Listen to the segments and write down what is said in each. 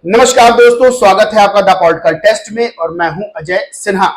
नमस्कार दोस्तों, स्वागत है आपका द पॉलिटिकल टेस्ट में और मैं हूं अजय सिन्हा।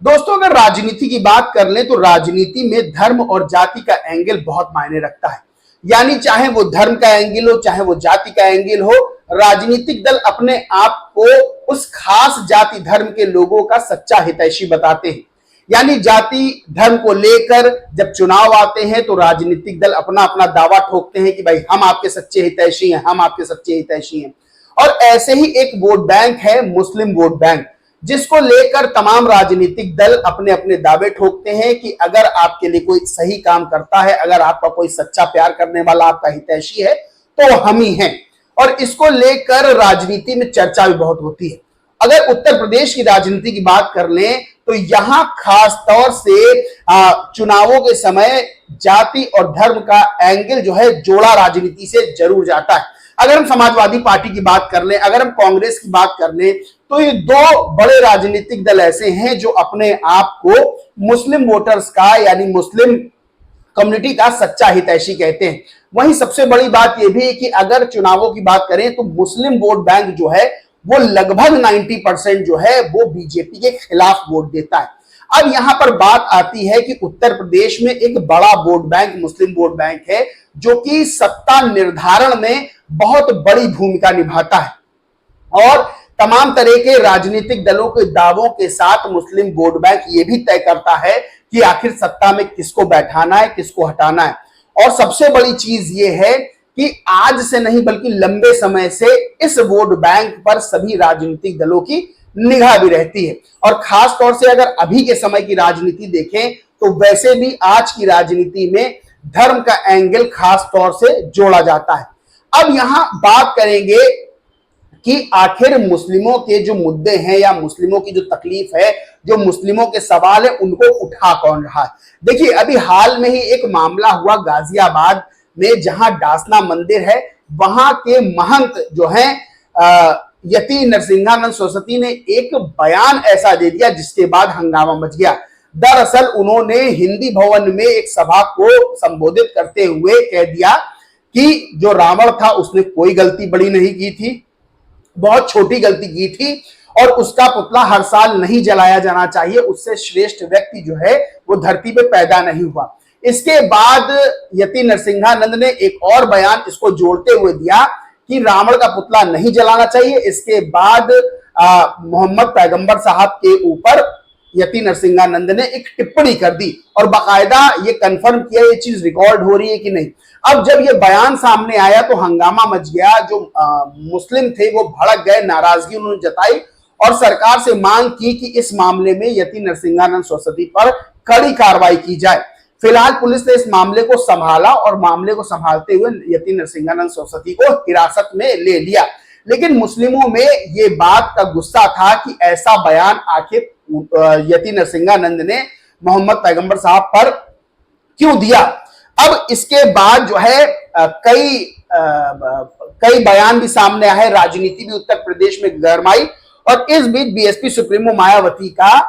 दोस्तों, अगर राजनीति की बात कर लें तो राजनीति में धर्म और जाति का एंगल बहुत मायने रखता है। यानी चाहे वो धर्म का एंगल हो, चाहे वो जाति का एंगल हो, राजनीतिक दल अपने आप को उस खास जाति धर्म के लोगों का सच्चा हितैषी बताते हैं। यानी जाति धर्म को लेकर जब चुनाव आते हैं तो राजनीतिक दल अपना अपना दावा ठोकते हैं कि भाई हम आपके सच्चे हितैषी हैं, हम आपके सच्चे हितैषी हैं। और ऐसे ही एक वोट बैंक है मुस्लिम वोट बैंक, जिसको लेकर तमाम राजनीतिक दल अपने अपने दावे ठोकते हैं कि अगर आपके लिए कोई सही काम करता है, अगर आपका कोई सच्चा प्यार करने वाला आपका हितैषी है तो हम ही हैं। और इसको लेकर राजनीति में चर्चा भी बहुत होती है। अगर उत्तर प्रदेश की राजनीति की बात कर लें तो यहां खास तौर से चुनावों के समय जाति और धर्म का एंगल जो है जोड़ा राजनीति से जरूर जाता है। अगर हम समाजवादी पार्टी की बात कर लें, अगर हम कांग्रेस की बात कर लें, तो ये दो बड़े राजनीतिक दल ऐसे हैं जो अपने आप को मुस्लिम वोटर्स का यानी मुस्लिम कम्युनिटी का सच्चा हितैषी कहते हैं। वहीं सबसे बड़ी बात यह भी है कि अगर चुनावों की बात करें तो मुस्लिम वोट बैंक जो है वो लगभग 90% जो है वो बीजेपी के खिलाफ वोट देता है। अब यहां पर बात आती है कि उत्तर प्रदेश में एक बड़ा वोट बैंक मुस्लिम वोट बैंक है जो कि सत्ता निर्धारण में बहुत बड़ी भूमिका निभाता है और तमाम तरह के राजनीतिक दलों के दावों के साथ मुस्लिम वोट बैंक ये भी तय करता है कि आखिर सत्ता में किसको बैठाना है, किसको हटाना है। और सबसे बड़ी चीज ये है कि आज से नहीं बल्कि लंबे समय से इस वोट बैंक पर सभी राजनीतिक दलों की निगाह भी रहती है। और खास तौर से अगर अभी के समय की राजनीति देखें तो वैसे भी आज की राजनीति में धर्म का एंगल खास तौर से जोड़ा जाता है। अब यहां बात करेंगे कि आखिर मुस्लिमों के जो मुद्दे हैं या मुस्लिमों की जो तकलीफ है, जो मुस्लिमों के सवाल है, उनको उठा कौन रहा है। देखिए, अभी हाल में ही एक मामला हुआ गाजियाबाद में, जहां डासना मंदिर है, वहां के महंत जो हैं यति नरसिंहानंद सरस्वती ने एक बयान ऐसा दे दिया जिसके बाद हंगामा मच गया। दरअसल उन्होंने हिंदी भवन में एक सभा को संबोधित करते हुए कह दिया कि जो रावण था उसने कोई गलती बड़ी नहीं की थी, बहुत छोटी गलती की थी और उसका पुतला हर साल नहीं जलाया जाना चाहिए, उससे श्रेष्ठ व्यक्ति जो है वो धरती पे पैदा नहीं हुआ। इसके बाद यति नरसिंहानंद ने एक और बयान इसको जोड़ते हुए दिया कि रावण का पुतला नहीं जलाना चाहिए। इसके बाद मोहम्मद पैगंबर साहब के ऊपर यति नरसिंहानंद ने एक टिप्पणी कर दी और बाकायदा ये कंफर्म किया ये चीज रिकॉर्ड हो रही है कि नहीं। अब जब ये बयान सामने आया तो हंगामा मच गया। जो मुस्लिम थे वो भड़क गए, नाराजगी उन्होंने जताई और सरकार से मांग की कि इस मामले में यति नरसिंहानंद सरस्वती पर कड़ी कार्रवाई की जाए। फिलहाल पुलिस ने इस मामले को संभाला और मामले को संभालते हुए यति नरसिंहानंद सरस्वती को हिरासत में ले लिया। लेकिन मुस्लिमों में ये बात का गुस्सा था कि ऐसा बयान आखिर यति नरसिंहानंद ने मोहम्मद पैगंबर साहब पर क्यों दिया। अब इसके बाद जो है कई बयान भी सामने आए, राजनीति भी उत्तर प्रदेश में गरमाई और इस बीच बीएसपी सुप्रीमो मायावती का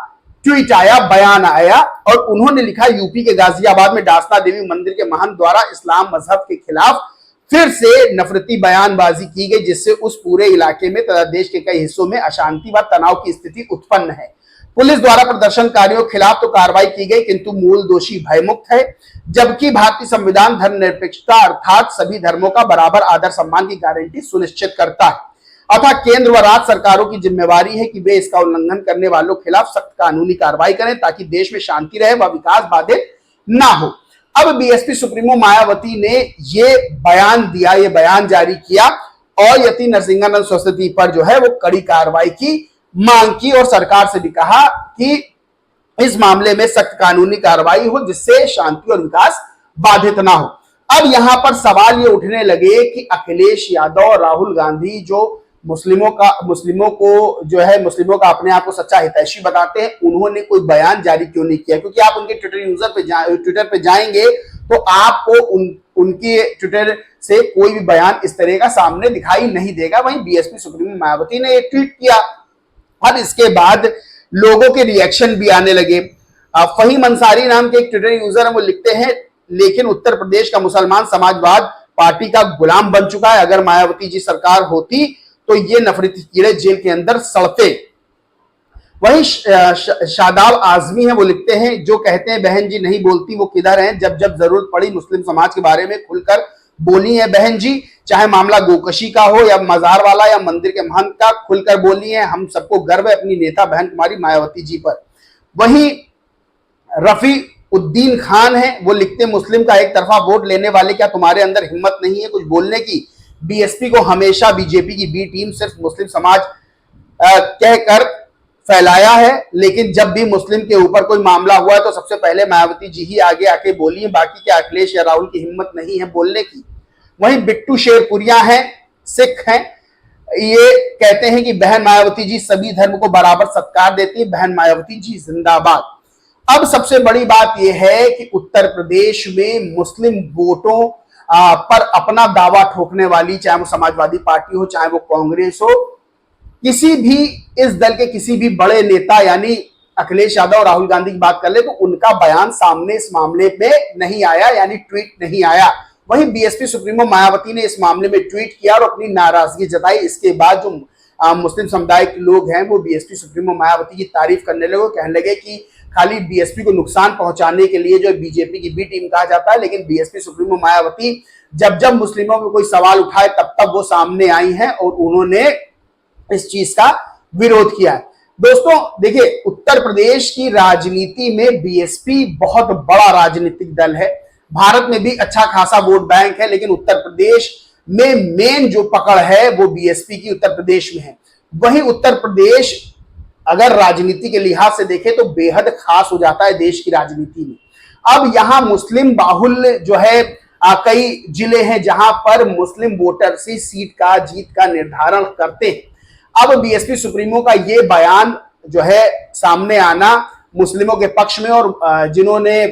ट्वीट आया, बयान आया और उन्होंने लिखा, यूपी के गाजियाबाद में डासना देवी मंदिर के महंत द्वारा इस्लाम मजहब के खिलाफ फिर से नफरती बयानबाजी की गई, जिससे उस पूरे इलाके में तथा देश के कई हिस्सों में अशांति व तनाव की स्थिति उत्पन्न है। पुलिस द्वारा प्रदर्शनकारियों के खिलाफ तो कार्रवाई की गई किंतु मूल दोषी भयमुक्त है, जबकि भारतीय संविधान धर्मनिरपेक्षता अर्थात सभी धर्मों का बराबर आदर सम्मान की गारंटी सुनिश्चित करता है। अतः केंद्र व राज्य सरकारों की जिम्मेवारी है कि वे इसका उल्लंघन करने वालों के खिलाफ सख्त कानूनी कार्रवाई करें ताकि देश में शांति रहे व विकास बाधित ना हो। अब बीएसपी सुप्रीमो मायावती ने ये बयान दिया, ये बयान जारी किया और यति नरसिंहानंद सरस्वती पर जो है वो कड़ी कार्रवाई की मांग की और सरकार से भी कहा कि इस मामले में सख्त कानूनी कार्रवाई हो जिससे शांति और विकास बाधित ना हो। अब यहां पर सवाल ये उठने लगे कि अखिलेश यादव और राहुल गांधी जो मुस्लिमों को जो है मुस्लिमों का अपने आप को सच्चा हितैषी बताते हैं, उन्होंने कोई बयान जारी क्यों नहीं किया। क्योंकि आप उनके ट्विटर पे जाएंगे तो आपको उनके ट्विटर से कोई भी बयान इस तरह का सामने दिखाई नहीं देगा। वहीं बीएसपी सुप्रीमो मायावती ने एक ट्वीट किया। अब इसके बाद लोगों के रिएक्शन भी आने लगे। फहीम अंसारी नाम के एक ट्विटर यूजर है, वो लिखते हैं, लेकिन उत्तर प्रदेश का मुसलमान समाजवाद पार्टी का गुलाम बन चुका है। अगर मायावती जी सरकार होती तो ये नफरती कीड़े जेल के अंदर सड़ते। वही शादाब आजमी है, वो लिखते हैं, जो कहते हैं बहन जी नहीं बोलती वो किधर हैं, जब जब जरूरत पड़ी मुस्लिम समाज के बारे में खुलकर बोली है बहन जी, चाहे मामला गोकशी का हो या मजार वाला या मंदिर के महंत का, खुलकर बोली है। हम सबको गर्व है अपनी नेता बहन कुमारी मायावती जी पर। वही रफी उद्दीन खान है, वो लिखते मुस्लिम का एक तरफा वोट लेने वाले, क्या तुम्हारे अंदर हिम्मत नहीं है कुछ बोलने की? बीएसपी को हमेशा बीजेपी की बी टीम सिर्फ मुस्लिम समाज कहकर फैलाया है, लेकिन जब भी मुस्लिम के ऊपर कोई मामला हुआ है तो सबसे पहले मायावती जी ही आगे आके बोली है, बाकी क्या अखिलेश या राहुल की हिम्मत नहीं है बोलने की। वहीं बिट्टू शेरपुरिया हैं, सिख हैं, ये कहते हैं कि बहन मायावती जी सभी धर्म को बराबर सत्कार देती है, बहन मायावती जी जिंदाबाद। अब सबसे बड़ी बात यह है कि उत्तर प्रदेश में मुस्लिम वोटों पर अपना दावा ठोकने वाली, चाहे वो समाजवादी पार्टी हो चाहे वो कांग्रेस हो, किसी भी इस दल के किसी भी बड़े नेता यानी अखिलेश यादव और राहुल गांधी की बात कर ले तो उनका बयान सामने इस मामले में नहीं आया, यानी ट्वीट नहीं आया। वहीं बीएसपी सुप्रीमो मायावती ने इस मामले में ट्वीट किया और अपनी नाराजगी जताई। इसके बाद जो मुस्लिम समुदाय के लोग हैं वो बीएसपी सुप्रीमो मायावती की तारीफ करने लगे, कहने लगे कि खाली बीएसपी को नुकसान पहुंचाने के लिए जो बीजेपी की बी टीम कहा जाता है, लेकिन बीएसपी सुप्रीमो मायावती जब जब मुस्लिमों में कोई सवाल उठाए तब तब वो सामने आई हैं और उन्होंने इस चीज का विरोध किया है। दोस्तों देखिए, उत्तर प्रदेश की राजनीति में बीएसपी बहुत बड़ा राजनीतिक दल है। भारत में भी अच्छा खासा वोट बैंक है, लेकिन उत्तर प्रदेश में मेन जो पकड़ है वो बीएसपी की उत्तर प्रदेश में है। वही उत्तर प्रदेश अगर राजनीति के लिहाज से देखें तो बेहद खास हो जाता है देश की राजनीति में। अब यहां मुस्लिम बाहुल्य जो है कई जिले हैं जहां पर मुस्लिम वोटर से सीट का जीत का निर्धारण करते हैं। अब बीएसपी सुप्रीमो का ये बयान जो है सामने आना मुस्लिमों के पक्ष में, और जिन्होंने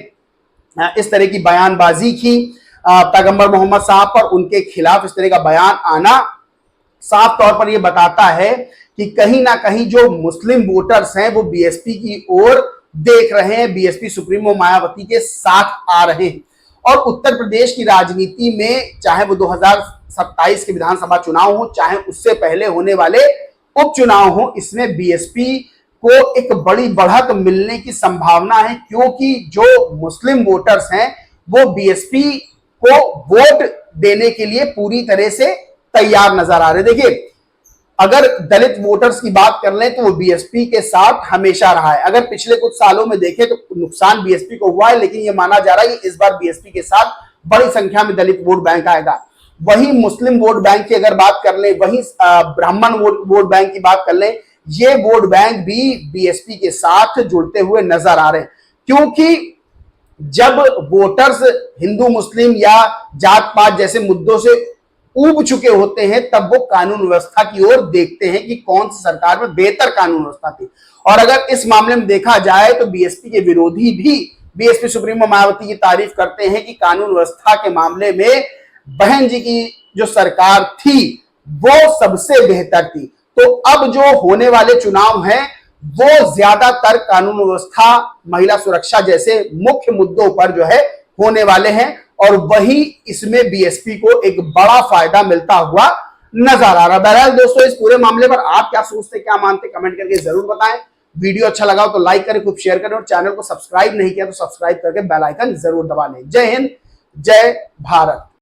इस तरह की बयानबाजी की पैगंबर मोहम्मद साहब पर, उनके खिलाफ इस तरह का बयान आना साफ तौर पर यह बताता है कि कहीं ना कहीं जो मुस्लिम वोटर्स हैं वो बीएसपी की ओर देख रहे हैं, बीएसपी सुप्रीमो मायावती के साथ आ रहे हैं। और उत्तर प्रदेश की राजनीति में चाहे वो 2027 के विधानसभा चुनाव हो चाहे उससे पहले होने वाले उपचुनाव हो, इसमें बीएसपी को एक बड़ी बढ़त मिलने की संभावना है, क्योंकि जो मुस्लिम वोटर्स हैं वो बीएसपी को वोट देने के लिए पूरी तरह से तैयार नजर आ रहे। देखिए, अगर दलित वोटर्स की बात कर लें तो वो बीएसपी के साथ हमेशा रहा है। अगर पिछले कुछ सालों में देखें तो नुकसान बीएसपी को हुआ है, लेकिन यह माना जा रहा है कि इस बार बीएसपी के साथ बड़ी संख्या में दलित वोट बैंक आएगा। वही मुस्लिम वोट बैंक की अगर बात कर ले, वही ब्राह्मण वोट बैंक की बात कर ले, ये वोट बैंक भी बीएसपी के साथ जुड़ते हुए नजर आ रहे हैं। क्योंकि जब वोटर्स हिंदू मुस्लिम या जात पात जैसे मुद्दों से ऊब चुके होते हैं तब वो कानून व्यवस्था की ओर देखते हैं कि कौन सी सरकार में बेहतर कानून व्यवस्था थी। और अगर इस मामले में देखा जाए तो बीएसपी के विरोधी भी बीएसपी सुप्रीमो मायावती की तारीफ करते हैं कि कानून व्यवस्था के मामले में बहन जी की जो सरकार थी वो सबसे बेहतर थी। तो अब जो होने वाले चुनाव हैं वो ज्यादातर कानून व्यवस्था, महिला सुरक्षा जैसे मुख्य मुद्दों पर जो है होने वाले हैं, और वही इसमें बीएसपी को एक बड़ा फायदा मिलता हुआ नजर आ रहा है। बहरहाल दोस्तों, इस पूरे मामले पर आप क्या सोचते, क्या मानते, कमेंट करके जरूर बताएं। वीडियो अच्छा लगा हो तो लाइक करें, खूब शेयर करें, और चैनल को सब्सक्राइब नहीं किया तो सब्सक्राइब करके बेल आइकन जरूर दबा लें। जय हिंद, जय भारत।